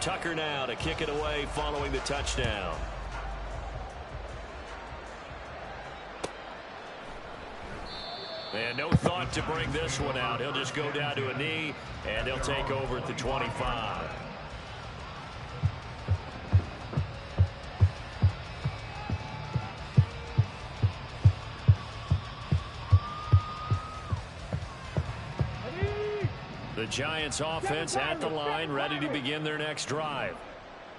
Tucker now to kick it away following the touchdown. And no thought to bring this one out. He'll just go down to a knee, and he'll take over at the 25. The Giants offense at the line, ready to begin their next drive.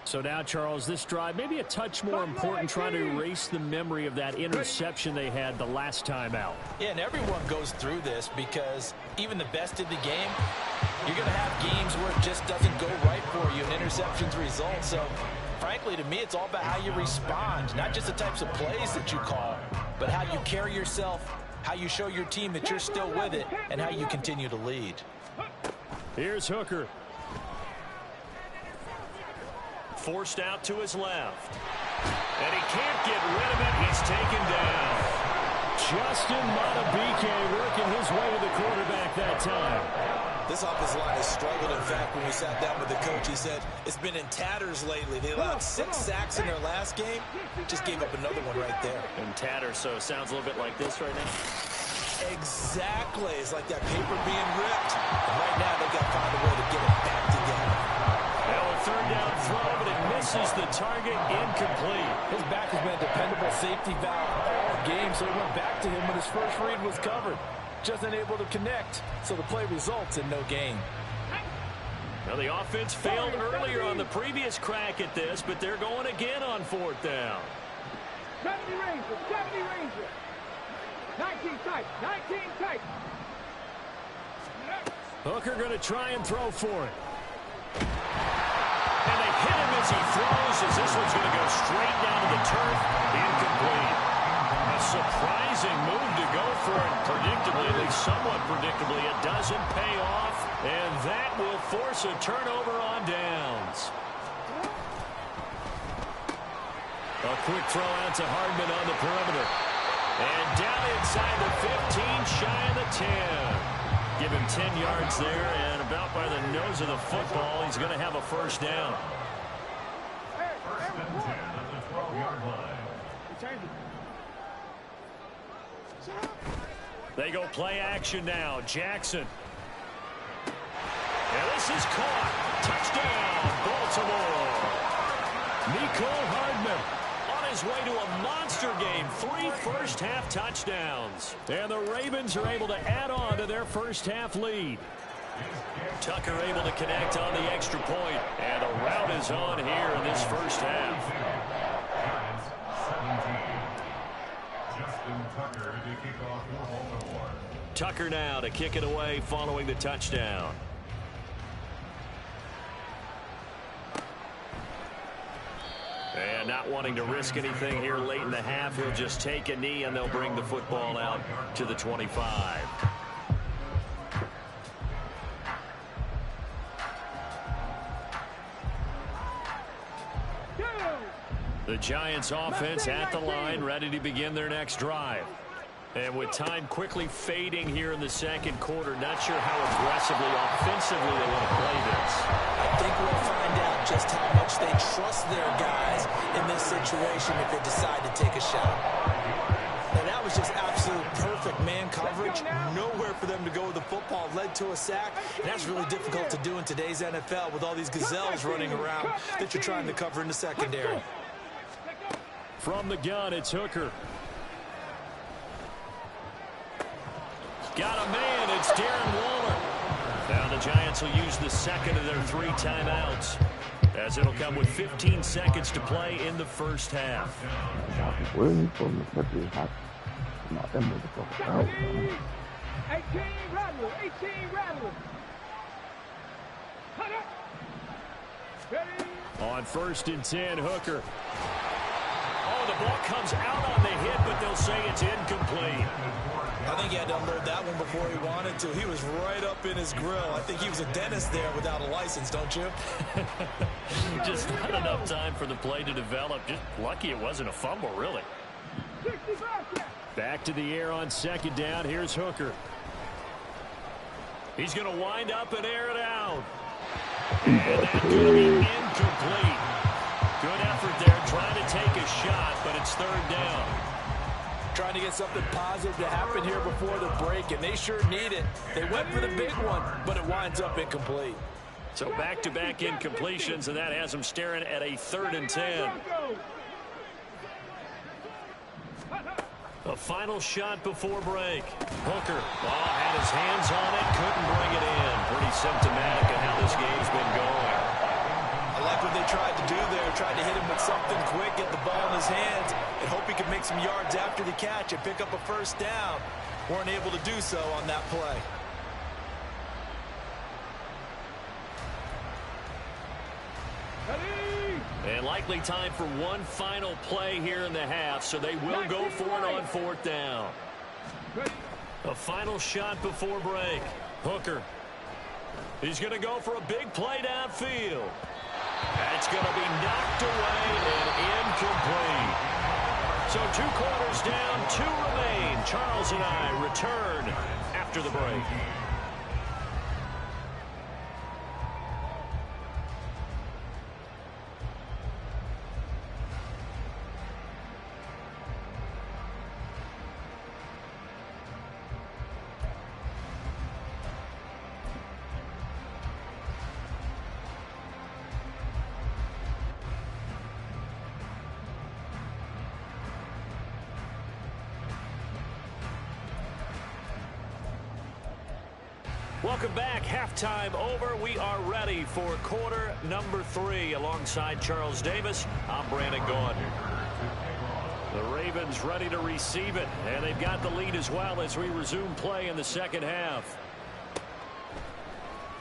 So now, Charles, this drive maybe a touch more important, trying to erase the memory of that interception they had the last time out. Yeah, and everyone goes through this because even the best in the game, you're going to have games where it just doesn't go right for you and interceptions result. So, frankly, to me, it's all about how you respond, not just the types of plays that you call, but how you carry yourself, how you show your team that you're still with it, and how you continue to lead. Here's Hooker. Forced out to his left. And he can't get rid of it. He's taken down. Justin Matabike working his way to the quarterback that time. This offensive line has struggled. In fact, when we sat down with the coach, he said it's been in tatters lately. They allowed 6 sacks in their last game. Just gave up another one right there. In tatters, so it sounds a little bit like this right now. Exactly. It's like that paper being ripped. And right now, they've got to find a way to get it back together. Now a third down throw, but it misses the target, incomplete. His back has been a dependable safety valve all game, so he went back to him when his first read was covered. Just unable to connect, so the play results in no gain. Now the offense failed earlier on the previous crack at this, but they're going again on 4th down. 70 Rangers. 19 tight. Hooker going to try and throw for it. And they hit him as he throws, as this one's going to go straight down to the turf. Incomplete. A surprising move to go for it. Predictably, at least somewhat predictably, it doesn't pay off. And that will force a turnover on downs. A quick throw out to Hardman on the perimeter. And down inside the 15, shy of the 10. Give him 10 yards there, and about by the nose of the football, he's going to have a first down. First and 10 at the 12-yard line. They go play action now. Jackson. And this is caught. Touchdown, Baltimore. Nicole Hardman on his way to a monster game. 3 first-half touchdowns. And the Ravens are able to add on to their first-half lead. Tucker able to connect on the extra point. And a rout is on here in this first half. Justin Tucker to kick off for Baltimore. Tucker now to kick it away following the touchdown. And not wanting to risk anything here late in the half, he'll just take a knee and they'll bring the football out to the 25. The Giants offense at the line, ready to begin their next drive. And with time quickly fading here in the second quarter, not sure how aggressively, offensively they want to play this. I think we'll find out just how much they trust their guys in this situation if they decide to take a shot. And that was just absolute perfect man coverage. Nowhere for them to go with the football. Led to a sack. And that's really difficult to do in today's NFL with all these gazelles running around that you're trying to cover in the secondary. From the gun, it's Hooker. Got a man, it's Darren Waller. Now the Giants will use the second of their 3 timeouts, as it'll come with 15 seconds to play in the first half. 18 Rattler. On 1st and 10, Hooker. Oh, the ball comes out on the hit, but they'll say it's incomplete. I think he had to unload that one before he wanted to. He was right up in his grill. I think he was a dentist there without a license, don't you? Just not enough time for the play to develop. Just lucky it wasn't a fumble, really. Back to the air on 2nd down. Here's Hooker. He's going to wind up and air it out. And that's going to be incomplete. Good effort there trying to take a shot, but it's third down. Trying to get something positive to happen here before the break, and they sure need it. They went for the big one, but it winds up incomplete. So back-to-back incompletions, and that has them staring at a 3rd and 10. A final shot before break. Hooker had his hands on it, couldn't bring it in. Pretty symptomatic of how this game's been going. I like what they tried to do there, tried to hit him with something quick, get the ball in his hands, and hope he could make some yards after the catch and pick up a first down. Weren't able to do so on that play. And likely time for one final play here in the half, so they will go for it on 4th down. A final shot before break. Hooker. He's going to go for a big play downfield. That's going to be knocked away and incomplete. So 2 quarters down, 2 remain. Charles and I return after the break. Welcome back. Halftime over. We are ready for quarter number 3. Alongside Charles Davis, I'm Brandon Gaudin. The Ravens ready to receive it, and they've got the lead as well as we resume play in the second half.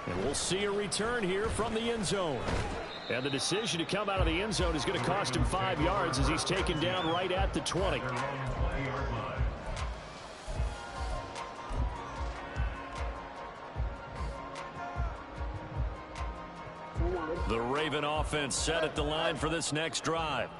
And we'll see a return here from the end zone. And the decision to come out of the end zone is going to cost him 5 yards as he's taken down right at the 20. The Raven offense set at the line for this next drive.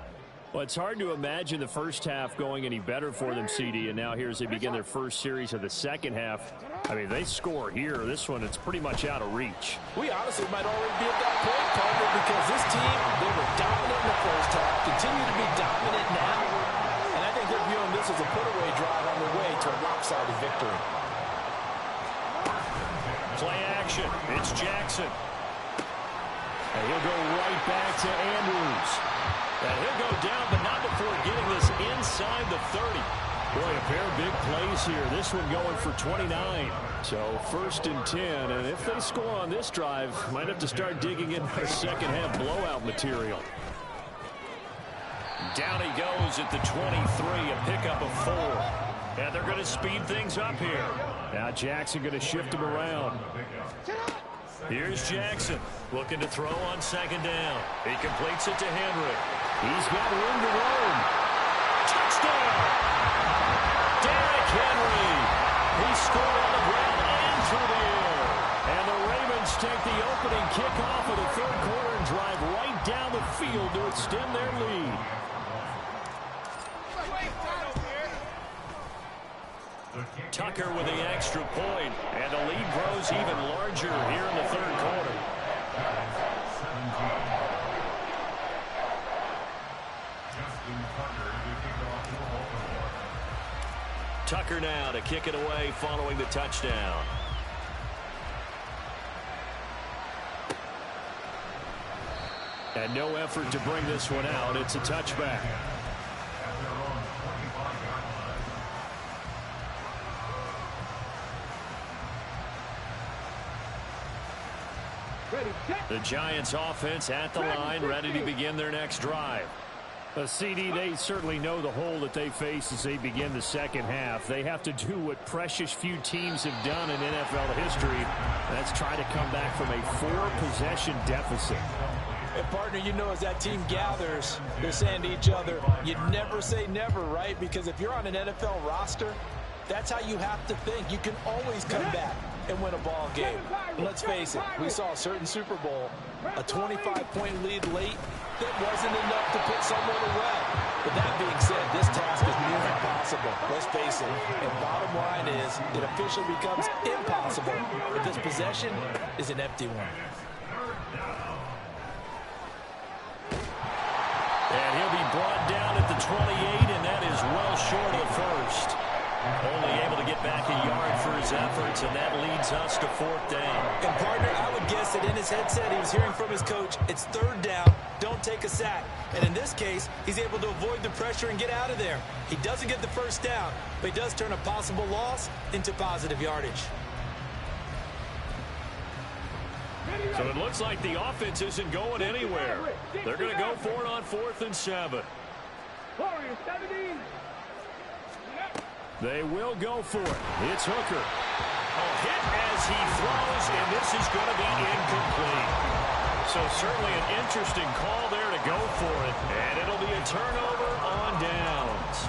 Well, it's hard to imagine the first half going any better for them, CD, and now here as they begin their first series of the second half. I mean, they score here. This one, it's pretty much out of reach. We honestly might already be at that point, Parker, because this team, they were dominant in the first half, continue to be dominant now, and I think they're viewing this as a put-away drive on their way to a lopsided victory. Play action. It's Jackson. And he'll go right back to Andrews. And he'll go down, but not before getting this inside the 30. Boy, a pair of big plays here. This one going for 29. So 1st and 10. And if they score on this drive, might have to start digging in their second half blowout material. Down he goes at the 23, a pickup of 4. And they're going to speed things up here. Now Jackson going to shift him around. Here's Jackson looking to throw on 2nd down. He completes it to Henry. He's got room to roam. Touchdown! Derrick Henry. He scored on the ground and through the air. And the Ravens take the opening kickoff of the 3rd quarter and drive right down the field to extend their lead. Tucker with the extra point, and the lead grows even larger here in the 3rd quarter. Tucker now to kick it away following the touchdown. And no effort to bring this one out. It's a touchback. The Giants offense at the line, ready to begin their next drive. CD, they certainly know the hole that they face as they begin the second half. They have to do what precious few teams have done in NFL history. That's try to come back from a 4-possession deficit. And partner, you know, as that team gathers, they're saying to each other, you never say never, right? Because if you're on an NFL roster, that's how you have to think. You can always come back and win a ball game. And let's face it, we saw a certain Super Bowl, a 25-point lead late that wasn't enough to put someone away. But that being said, this task is near impossible. Let's face it. And bottom line is, it officially becomes impossible if this possession is an empty one. And he'll be brought down at the 28, and that is well short of the first. Only able to get back a yard for his efforts, and that leads us to 4th down. And, partner, I would guess that in his headset he was hearing from his coach, it's 3rd down, don't take a sack. And in this case, he's able to avoid the pressure and get out of there. He doesn't get the first down, but he does turn a possible loss into positive yardage. So it looks like the offense isn't going anywhere. They're going to go for it on 4th and 7. They will go for it. It's Hooker. A hit as he throws, and this is going to be incomplete. So certainly an interesting call there to go for it. And it'll be a turnover on downs.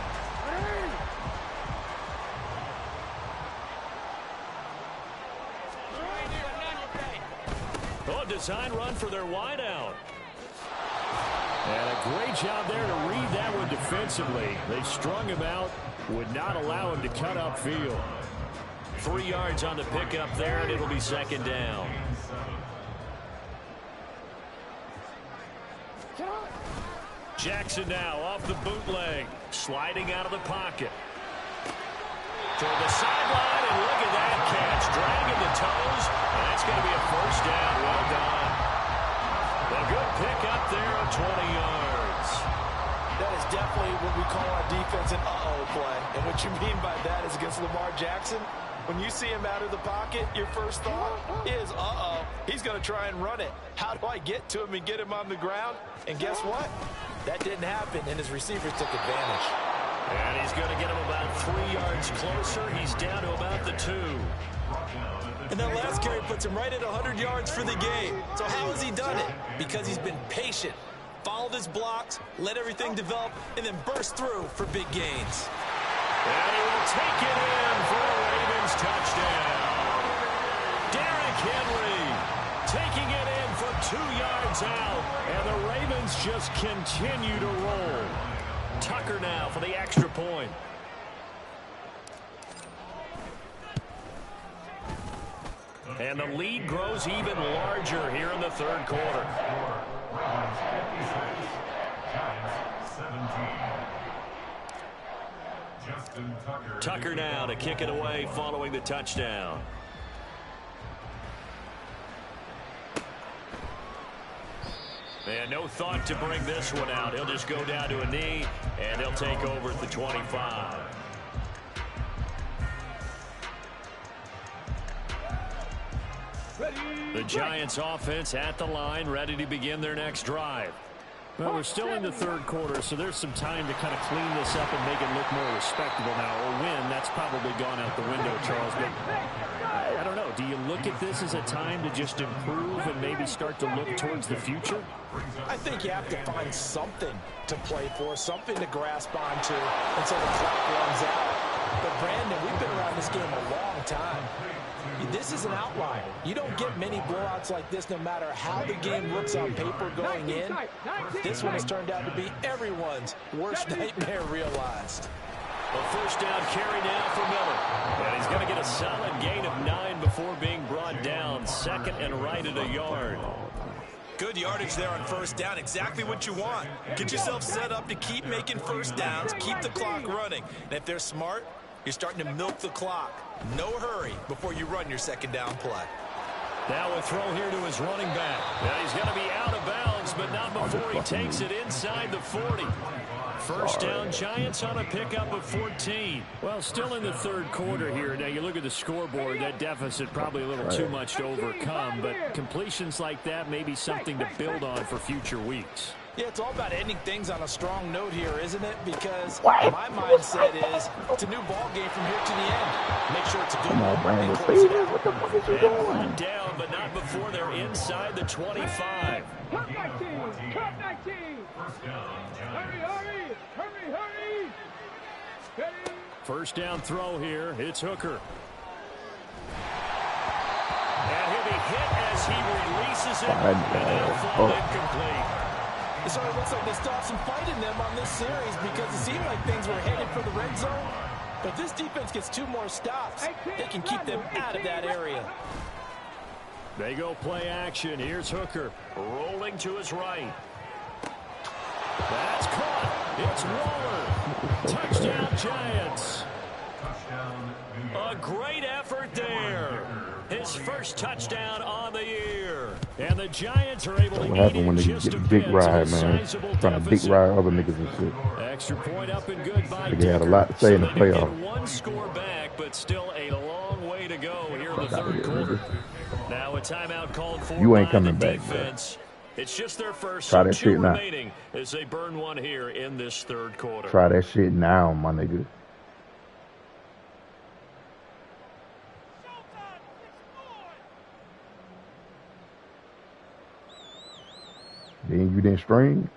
Oh, design run for their wideout. And a great job there to read that one defensively. They strung him out, would not allow him to cut upfield. 3 yards on the pickup there, and it'll be 2nd down. Jackson now off the bootleg, sliding out of the pocket. Toward the sideline, and look at that catch, dragging the toes, and that's going to be a 1st down. Well done. A good pickup there of 20 yards. That is definitely what we call our defense an uh-oh play. And what you mean by that is against Lamar Jackson, when you see him out of the pocket, your first thought is, uh-oh, he's going to try and run it. How do I get to him and get him on the ground? And guess what? That didn't happen, and his receivers took advantage. And he's going to get him about 3 yards closer. He's down to about the 2. And that last carry puts him right at 100 yards for the game. So how has he done it? Because he's been patient, followed his blocks, let everything develop, and then burst through for big gains. And he will take it in for a Ravens touchdown. Derrick Henry taking it in from 2 yards out. And the Ravens just continue to roll. Tucker now for the extra point. And the lead grows even larger here in the 3rd quarter. Tucker now to kick it away following the touchdown. And no thought to bring this one out. He'll just go down to a knee, and they'll take over at the 25. The Giants offense at the line, ready to begin their next drive. Well, we're still in the 3rd quarter, so there's some time to kind of clean this up and make it look more respectable now. A win, that's probably gone out the window, Charles. But I don't know. Do you look at this as a time to just improve and maybe start to look towards the future? I think you have to find something to play for, something to grasp onto until the clock runs out. But, Brandon, we've been around this game a long time. This is an outlier. You don't get many blowouts like this no matter how the game looks on paper going in. This one has turned out to be everyone's worst nightmare realized. A 1st down carry now for Miller. And he's going to get a solid gain of 9 before being brought down. 2nd and right at a yard. Good yardage there on 1st down. Exactly what you want. Get yourself set up to keep making 1st downs, keep the clock running. And if they're smart, you're starting to milk the clock. No hurry before you run your 2nd down play. Now a throw here to his running back. Now he's going to be out of bounds, but not before he takes it inside the 40. 1st down, Giants on a pickup of 14. Well, still in the 3rd quarter here. Now, you look at the scoreboard, that deficit probably a little too much to overcome, but completions like that may be something to build on for future weeks. Yeah, it's all about ending things on a strong note here, isn't it? Because my mindset is it's a new ball game from here to the end. Make sure it's a good one and close it out. What the fuck is you doing? Down, but not before they're inside the 25. Cut 19! Cut 19! Hurry, hurry! Hurry, hurry! Ready? 1st down throw here. It's Hooker. And he'll be hit as he releases it. And it'll fall incomplete. It sort of looks like they still have some fight in them on this series because it seemed like things were headed for the red zone. But this defense gets 2 more stops. They can keep them out of that area. They go play action. Here's Hooker rolling to his right. That's caught. It's Waller. Touchdown, Giants. A great effort there. His first touchdown on the year. And the Giants are able to what happened when they get the dick ride, man. Trying to dick ride other niggas and shit. Extra point up and good by They had a lot to say in the playoffs. One score back, but still a long way to go here in the third quarter. Now a timeout called for. You ain't coming back, defense. Bro. It's just their first. Try that shit now. Remaining as they burn one here in this third quarter. Try that shit now, my nigga. Then you didn't string.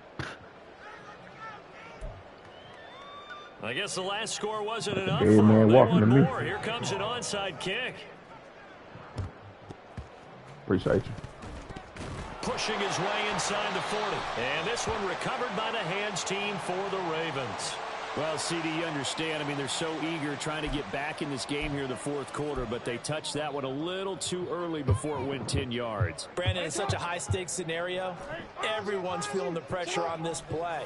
I guess the last score wasn't enough. Hey, man, walking to me. Here comes an onside kick. Appreciate you. Pushing his way inside the 40. And this one recovered by the hands team for the Ravens. Well, CD, you understand. I mean, they're so eager trying to get back in this game here in the fourth quarter, but they touched that one a little too early before it went 10 yards. Brandon, it's such a high-stakes scenario. Everyone's feeling the pressure on this play.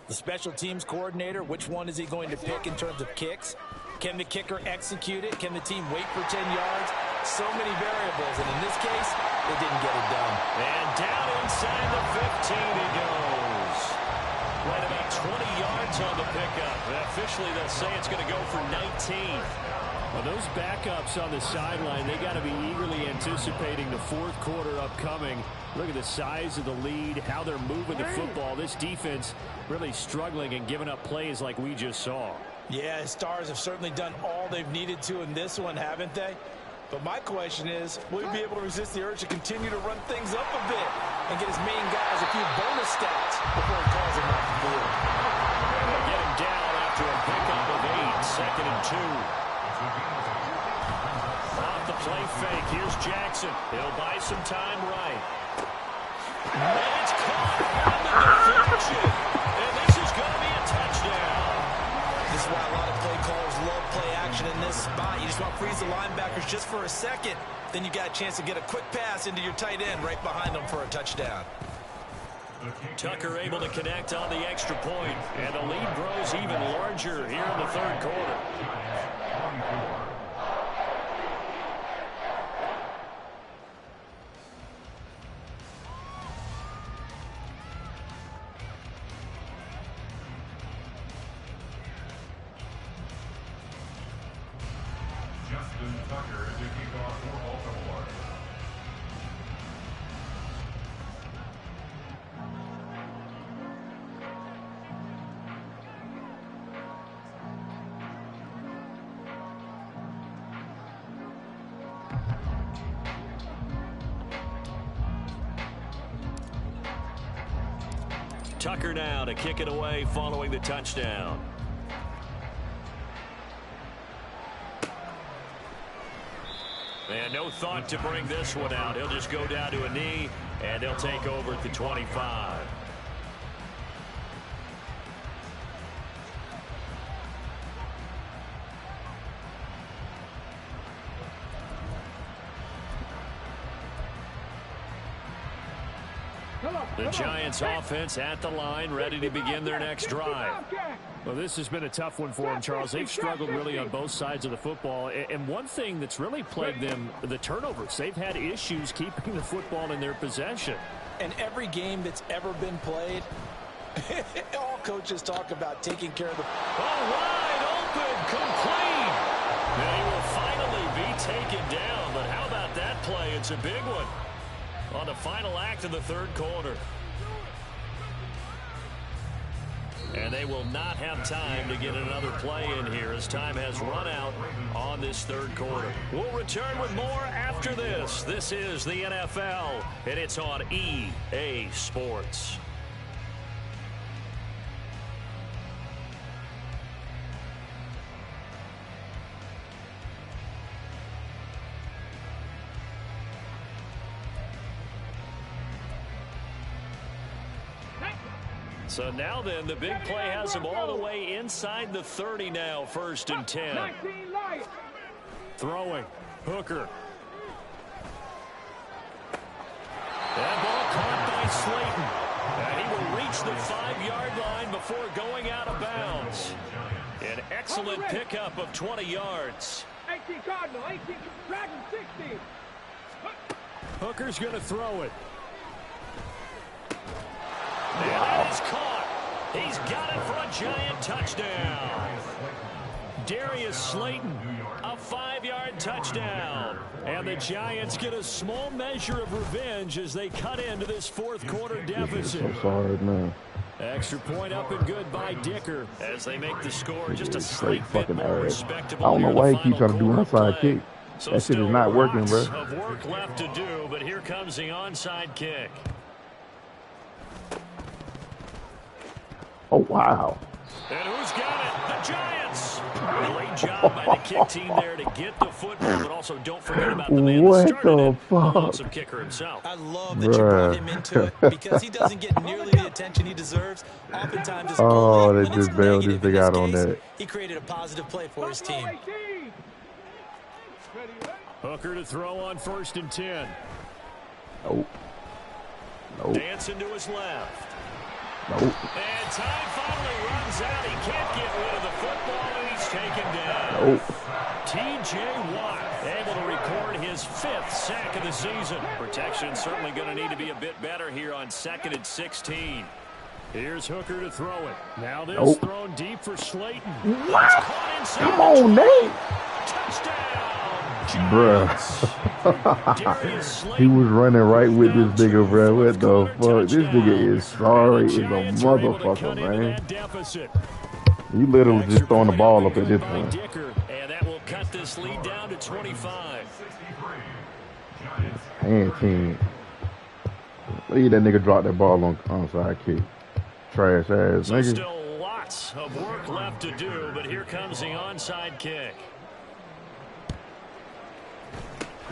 The special teams coordinator, which one is he going to pick in terms of kicks? Can the kicker execute it? Can the team wait for 10 yards? So many variables, and in this case, they didn't get it done. And down inside the 15 he goes. Right about 20 yards on the pickup. And officially, they'll say it's going to go for 19. Well, those backups on the sideline, they got to be eagerly anticipating the fourth quarter upcoming. Look at the size of the lead, how they're moving the football. This defense really struggling and giving up plays like we just saw. Yeah, Stars have certainly done all they've needed to in this one, haven't they? But my question is, will he be able to resist the urge to continue to run things up a bit and get his main guys a few bonus stats before he calls them off the field? They'll get him down after a pickup of 8, 2nd and 2. Off the play fake, here's Jackson. He'll buy some time right. And it's caught on the deflection. And this is going to be a touchdown. This is why a lot of play callers love play action in this spot. You just want to freeze the linebackers just for a second. Then you got a chance to get a quick pass into your tight end right behind them for a touchdown. Tucker able to connect on the extra point. And the lead grows even larger here in the third quarter. Tucker to kick off for Baltimore. Tucker now to kick it away following the touchdown. And no thought to bring this one out. He'll just go down to a knee, and they'll take over at the 25. The Giants offense at the line, ready to begin their next drive. Well, this has been a tough one for them, Charles. They've struggled really on both sides of the football. And one thing that's really plagued them, the turnovers. They've had issues keeping the football in their possession. And every game that's ever been played, all coaches talk about taking care of the... Oh, wide open, complete. They will finally be taken down. But how about that play? It's a big one on the final act of the third quarter. And they will not have time to get another play in here as time has run out on this third quarter. We'll return with more after this. This is the NFL, and it's on EA Sports. So now then, the big play has him all the way inside the 30 now, 1st and 10. Throwing. Hooker. That ball caught by Slayton. And he will reach the 5-yard line before going out of bounds. An excellent pickup of 20 yards. 18 Cardinal, 18 Dragon, 60. Hooker's going to throw it. And that is caught. He's got it for a giant touchdown. Darius Slayton, a 5-yard touchdown. And the Giants get a small measure of revenge as they cut into this fourth quarter deficit. I'm sorry, man. Extra point up and good by Dicker as they make the score just a slight bit fucking more ass. respectable. I don't know here why in he keeps the trying to do final onside quarter kick. So That shit is still not working, bro. lots of work left to do, but here comes the onside kick. Oh, wow. And who's got it? The Giants. Great job by the kick team there to get the football, but also don't forget about the man What that started the it, fuck? the awesome kicker himself. I love that you brought him into it because he doesn't get nearly the attention he deserves. Oftentimes, it's Oh, bullying they when it's just bailed negative. this In thing out this on case, that. he created a positive play for his team. Hooker to throw on 1st and 10. Nope. Nope. Dancing to his left. Nope. And time finally runs out. He can't get rid of the football, and he's taken down. Nope. T.J. Watt able to record his 5th sack of the season. Protection certainly going to need to be a bit better here on 2nd and 16. Here's Hooker to throw it. Now this thrown deep for Slayton. What? Come on, Nate. Touchdown. Bruh. He was running right with this nigga, bro. What the fuck? This nigga is sorry as a motherfucker, man. He literally just throwing the ball up at this point. And that will cut this lead down to 25. Hand team. Look at that nigga drop that ball on onside kick. Trash ass So nigga. still lots of work left to do, but here comes the onside kick.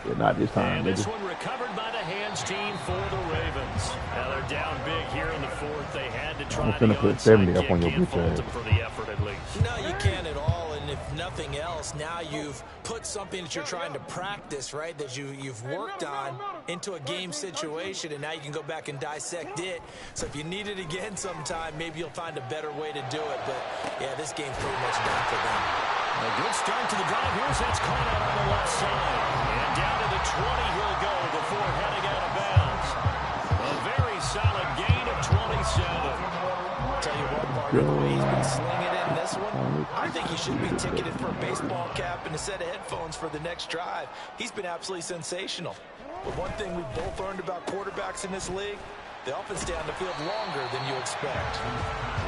Yeah, not this time, And this nigga. one recovered by the hands team for the Ravens. Now they're down big here in the 4th. They had to try I'm the finna put onside 70 kick. up on your Can't bitch fault ass. them for the effort at least. No, you can't at all. And if nothing else, now you've put something that you're trying to practice, right, that you've worked on into a game situation, and now you can go back and dissect it. So if you need it again sometime, maybe you'll find a better way to do it. But, yeah, this game's pretty much done for them. A good start to the drive. Here's that's caught out on the left side. And down to the 20 he'll go before heading out of bounds. A very solid gain of 27. Tell you what, partner, the way he's been slinging it in this one, I think he should be ticketed for a baseball cap and a set of headphones for the next drive. He's been absolutely sensational. But one thing we've both learned about quarterbacks in this league, they often stay on the field longer than you expect.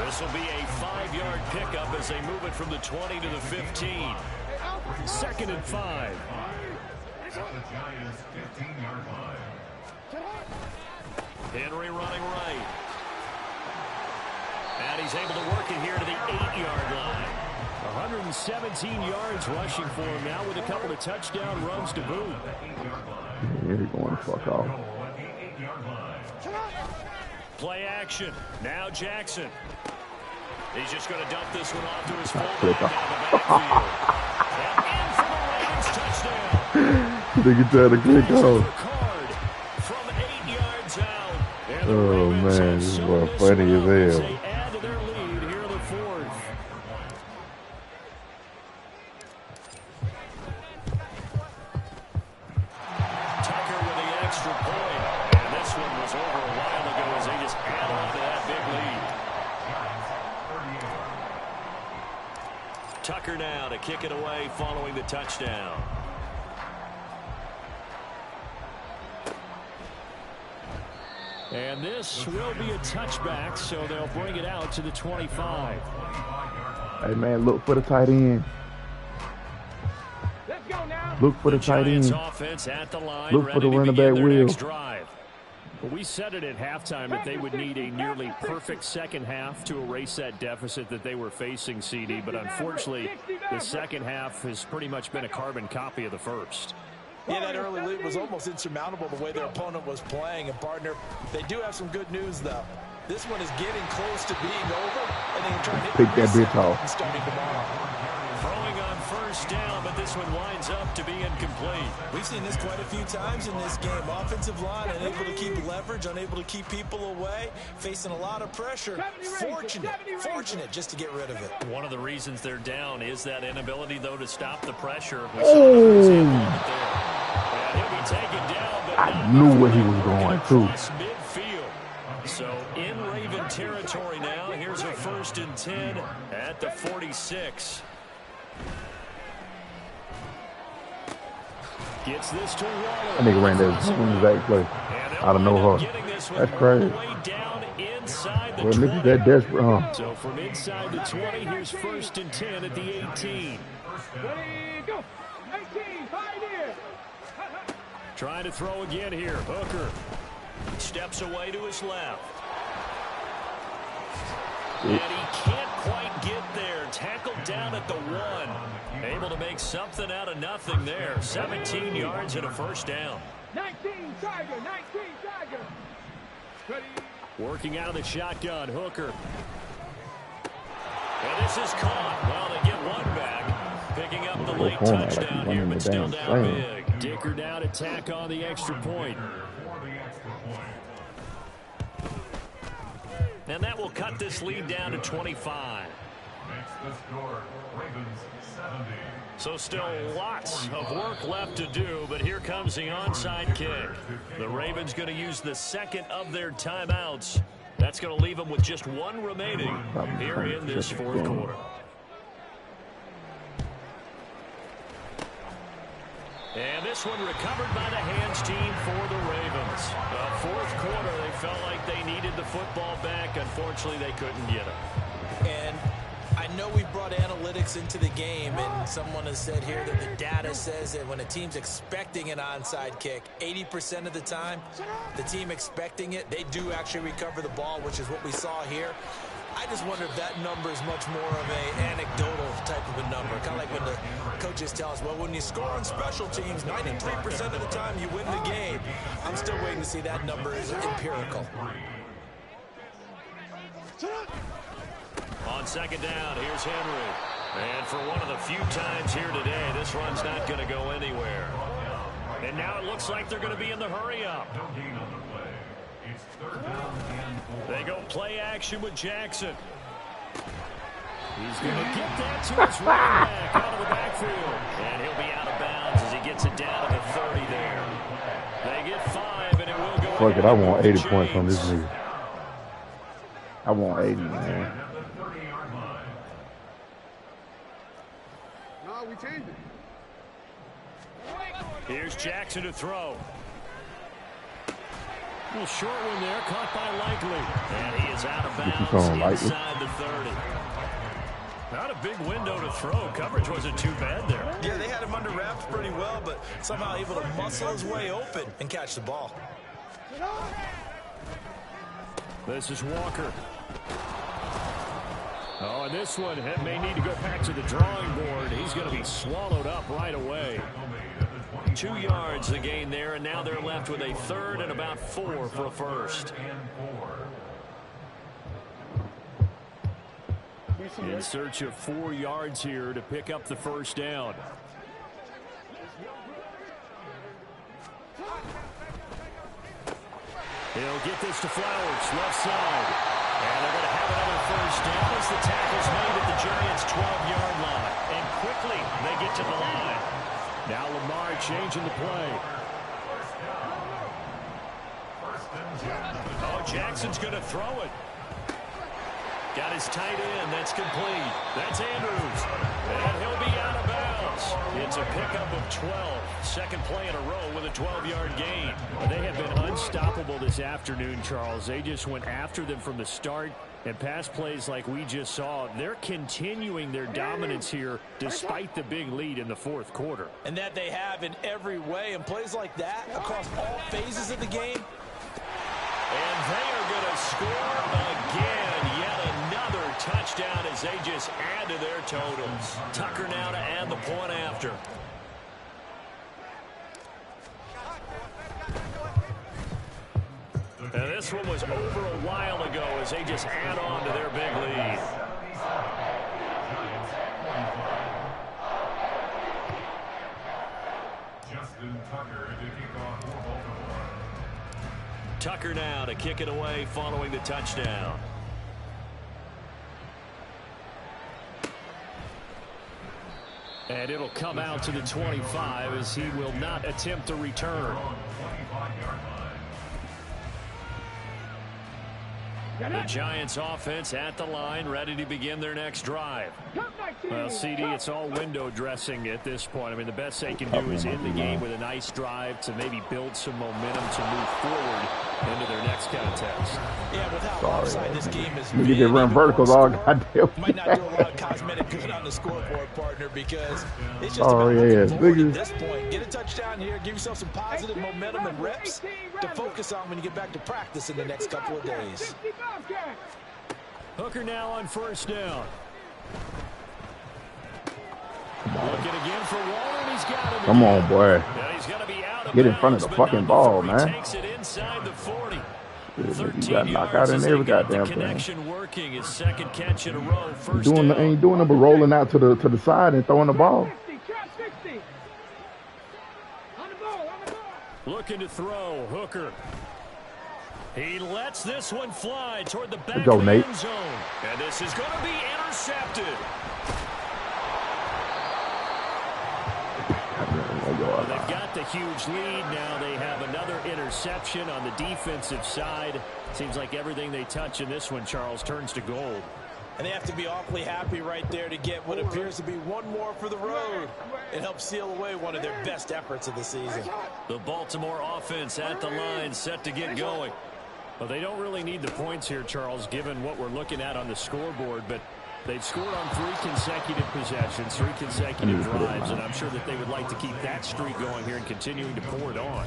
This will be a 5-yard pickup as they move it from the 20 to the 15. 2nd and 5. Henry running right. And he's able to work it here to the 8-yard line. 117 yards rushing for him now with a couple of touchdown runs to boot. Yeah, he going the fuck off. Play action. Now Jackson. He's just going to dump this one off to his fullback out of the backfield. And in for the Ravens touchdown. Nigga trying to click off. From 8 yards out. And the Oh Ravens man, have this is sewn what this funny one up as as hell. they add to their lead here in the 4th. Tucker with the extra point. And this one was over a while ago as they just add on to that big lead. Tucker now to kick it away following the touchdown. And this will be a touchback, so they'll bring it out to the 25. Hey man, look for the tight end. Let's go now. Look for the tight Giants end. offense at the line, Look for ready the to running begin back their wheel. next drive. We said it at halftime that they would need a nearly perfect second half to erase that deficit that they were facing, CD, but unfortunately the second half has pretty much been a carbon copy of the first. Yeah, that early lead was almost insurmountable the way their opponent was playing. And, partner, they do have some good news, though. This one is getting close to being over, and they can try to Pick that bitch off. starting tomorrow. Throwing on first down, but this one winds up to be incomplete. We've seen this quite a few times in this game. Offensive line unable to keep leverage, unable to keep people away, facing a lot of pressure. Fortunate just to get rid of it. One of the reasons they're down is that inability, though, to stop the pressure. Oh! And he'll be taken down, but I knew where he was going, too. Midfield. So in Raven territory now. Here's a 1st and 10 at the 46. Gets this to Waller. That nigga ran that exact play out of no heart. That's crazy. Well, niggas that desperate, huh? So from inside the 20, here's 1st and 10 at the 18. Ready, go. 19, 5 here. Trying to throw again here. Hooker steps away to his left. And he can't quite get there. Tackled down at the 1. Able to make something out of nothing there. 17 yards and a 1st down. 19 Tiger, 19 Tiger. Ready. Working out of the shotgun, Hooker. And this is caught. Well, they get one back. Picking up the late touchdown here, but still down big. Dicker down to tack on the extra point. And that will cut this lead down to 25. So still lots of work left to do, but here comes the onside kick. The Ravens going to use the second of their timeouts. That's going to leave them with just one remaining here in this 4th quarter. And this one recovered by the hands team for the Ravens. The 4th quarter, they felt like they needed the football back. Unfortunately, they couldn't get it. And I know we brought analytics into the game, and someone has said here that the data says that when a team's expecting an onside kick, 80% of the time, the team expecting it, they do actually recover the ball, which is what we saw here. I just wonder if that number is much more of an anecdotal type of a number. Kind of like when the coaches tell us, well, when you score on special teams, 93% of the time you win the game. I'm still waiting to see that number is empirical. On 2nd down, here's Henry. And for one of the few times here today, this run's not going to go anywhere. And now it looks like they're going to be in the hurry-up. They go play action with Jackson. He's going to get that to his running back out of the backfield. And he'll be out of bounds as he gets it down to the 30 there. They get 5, and it will go. Fuck it, I want 80 points from this nigga. I want 80, man. No, we changed it. Here's Jackson to throw. A little short one there, caught by Likely. And he is out of bounds inside the 30. Not a big window to throw. Coverage wasn't too bad there. Yeah, they had him under wraps pretty well, but somehow able to muscle his way open and catch the ball. This is Walker. Oh, and this one may need to go back to the drawing board. He's going to be swallowed up right away. 2 yards the gain there, and now they're left with a 3rd and about 4 for a 1st. In search of 4 yards here to pick up the 1st down. He'll get this to Flowers, left side. And they're going to have another 1st down as the tackle's made at the Giants' 12-yard line. And quickly they get to the line. Now Lamar changing the play. Oh, Jackson's going to throw it. Got his tight end. That's complete. That's Andrews. And he'll be out of bounds. It's a pickup of 12. Second play in a row with a 12-yard gain. They have been unstoppable this afternoon, Charles. They just went after them from the start. And pass plays like we just saw, they're continuing their dominance here despite the big lead in the 4th quarter. And that they have in every way. And plays like that across all phases of the game. And they are going to score again. Yet another touchdown as they just add to their totals. Tucker now to add the point after. And this one was over a while ago as they just add on to their big lead. Tucker now to kick it away following the touchdown. And it'll come out to the 25 as he will not attempt to return. The Giants offense at the line, ready to begin their next drive. Well, CD, it's all window dressing at this point. I mean, the best they can do is end the game with a nice drive to maybe build some momentum to move forward into their next contest. Yeah, with how offside this game is. You get run vertical, dog. Goddamn. Might not do a lot of cosmetic good on the scoreboard, partner, because it's just about looking forward at this point. Get a touchdown here, give yourself some positive momentum and reps to focus on when you get back to practice in the next couple of days. Hooker now on first down. Looking again for Waller, he's got him. Come on, boy. He's gonna be out of Get in front of bounds, the fucking ball, man. Takes it inside the 40. You got knocked out in every goddamn thing. Connection working, his second catch in a row. First Ain't doing it but rolling out to the side and throwing the ball. Looking to throw, Hooker. He lets this one fly toward the back go, of the Nate. end zone. And this is going to be intercepted. Well, they've got the huge lead. Now they have another interception on the defensive side. Seems like everything they touch in this one, Charles, turns to gold. And they have to be awfully happy right there to get what appears to be one more for the road. It helps seal away one of their best efforts of the season. The Baltimore offense at the line, set to get going. Well, they don't really need the points here, Charles, given what we're looking at on the scoreboard, but they've scored on 3 consecutive possessions, 3 consecutive drives, and I'm sure that they would like to keep that streak going here and continuing to pour it on.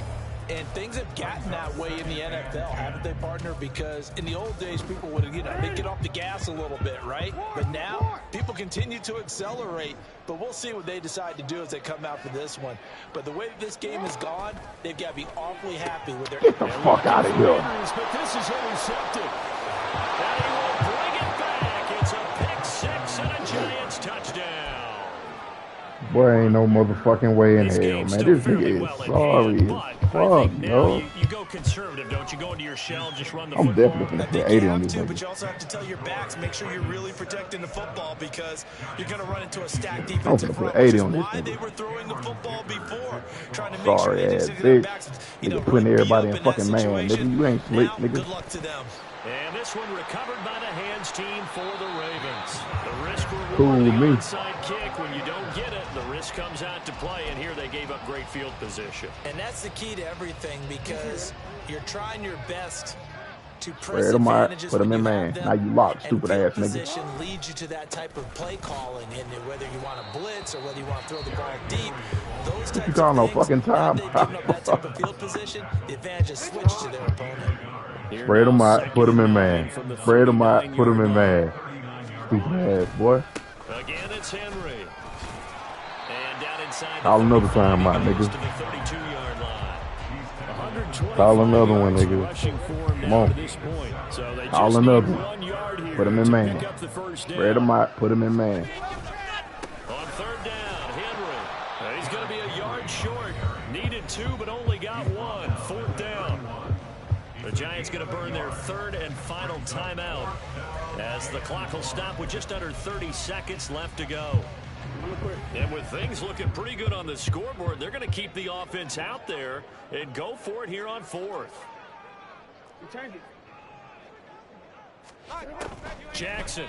And things have gotten that way in the NFL, haven't they, partner? Because in the old days, people would, they'd get off the gas a little bit, right? But now, people continue to accelerate. But we'll see what they decide to do as they come out for this one. But the way that this game has gone, they've got to be awfully happy with their... Get the fuck out of here. But this is intercepted. And he will bring it back. It's a pick 6 and a Giants touchdown. Boy, ain't no motherfucking way in hell, man. This nigga is sorry as fuck, yo. You go conservative, don't you? Go into your shell, just run the I'm football. definitely going to put 80 on this But nigga. you also have to tell your backs, make sure you're really protecting the football because you're going to run into a stacked I'm defensive gonna put front, which 80 is on this why nigga. they were throwing the football before. Trying to make sure Sorry they ass just their bitch. backs, Nigga putting everybody in fucking man, nigga. You ain't slick, now, nigga. good luck to them. And this one recovered by the hands team for the Ravens. The risk reward, Cool with the me. onside kick. When you don't get it, the risk comes out to play. And here they gave up great field position. And that's the key to everything because you're trying your best to press Spread them out, advantages put them when in you man. have them, Now you locked, and stupid field ass nigga. position leads you to that type of play calling, and whether you want to blitz or whether you want to throw the ball deep, those types You calling no of things, fucking time? they've given up that type of field position, the advantage is switched to their opponent. Spread them out, put them in man. Spread them out, put them in man. Stupid ass, boy. Again, it's Henry. And down inside. Call another time out, nigga. To the 32-yard line. Call another one, nigga. Rushing for him Come now on. to this point. So they Call just another need one. 1 yard here Put him in to man. pick up the first down. Spread them out, put them in man. On third down, Henry. He's going to be a yard short. Needed 2, but only got 1. Fourth down. The Giants going to burn their third and final timeout as the clock will stop with just under 30 seconds left to go. And with things looking pretty good on the scoreboard, they're going to keep the offense out there and go for it here on fourth. Jackson.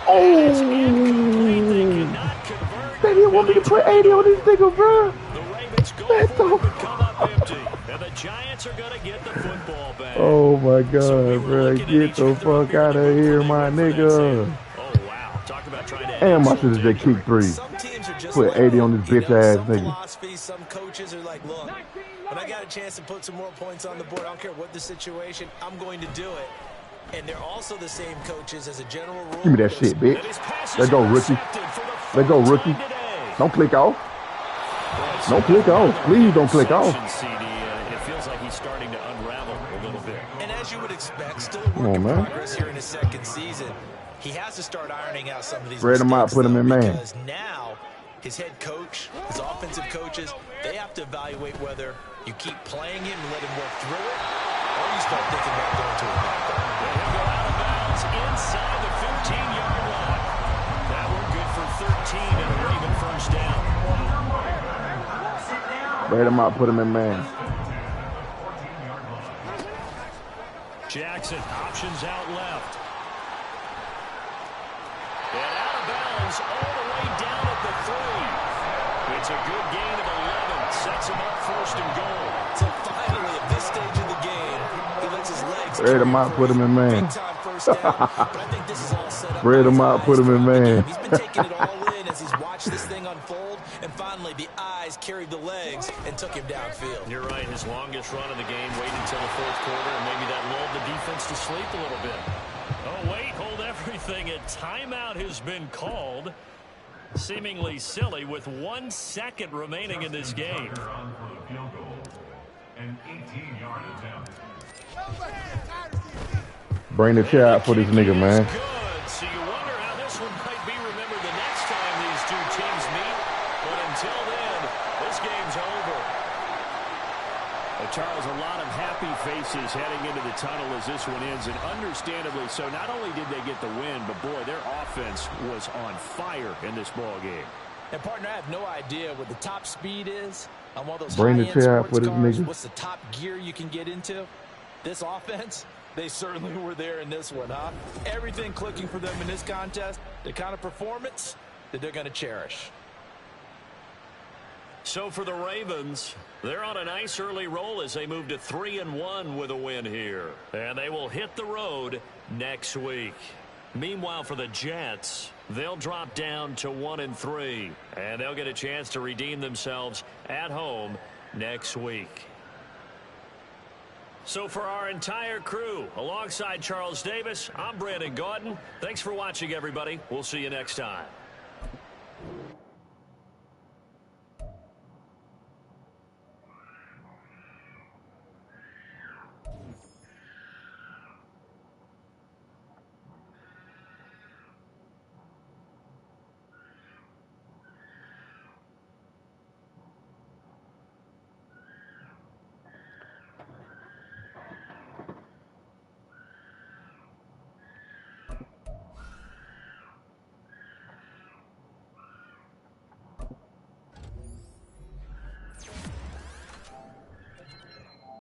Oh, Cannot convert. they didn't want me to put 80 on this nigga, bro. The Ravens go for it, but come up empty. And the Giants are going to get the football back. Oh my god, bro. Get the fuck out of here, my nigga. Oh, wow. Talk about trying to And my shit is just kick 3. Some teams are just Put like 80 on this bitch ass some nigga. philosophies, some coaches are like, look, when I got a chance to put some more points on the board, I don't care what the situation, I'm going to do it. And they're also the same coaches as a general rule. Give me that shit, bitch. Let go, rookie. Let go, rookie. Don't click off. Don't click off. Please don't click off. It feels like he's starting to unravel a little bit. And as you would expect, still a Come work on, in man. progress here in his second season. He has to start ironing out some of these Spread 'em out, mistakes, put 'em though, in man. because now his head coach, his offensive coaches, they have to evaluate whether you keep playing him and let him work through it, Or you start thinking about going to a backup. He'll go out of bounds inside the 15-yard line. That one good for 13 and a Raven first down. Braid him out, put him in man. Jackson options out left. And out of bounds all the way down at the 3. It's a good gain of 11. Sets him up first and goal. So finally, at this stage of the game, he lets his legs Braid him out, put him in man. big time first down. But I think this is all set up. Braid him out, put him in man. He's been taking it all in as he's watched this thing unfold, and finally the eyes carried the legs and took him downfield. You're right. His longest run of the game waited until the fourth quarter, and maybe that lulled the defense to sleep a little bit. Oh, wait, hold everything. A timeout has been called. Seemingly silly with 1 second remaining in this game. Bring the chair out for this nigga, man. Good. So you wonder how this one might be remembered the next time these two teams meet. But until then, this game's over. Charles, a lot of happy faces heading into the tunnel as this one ends, and understandably so. Not only did they get the win, but boy, their offense was on fire in this ball game. And partner, I have no idea what the top speed is on one of those Bring the high-end chair out sports for this cars. nigga. What's the top gear you can get into? This offense, they certainly were there in this one, huh? Everything clicking for them in this contest, the kind of performance that they're going to cherish. So for the Ravens, they're on a nice early roll as they move to 3-1 with a win here. And they will hit the road next week. Meanwhile, for the Jets, they'll drop down to 1-3. And they'll get a chance to redeem themselves at home next week. So for our entire crew, alongside Charles Davis, I'm Brandon Gaudin. Thanks for watching, everybody. We'll see you next time.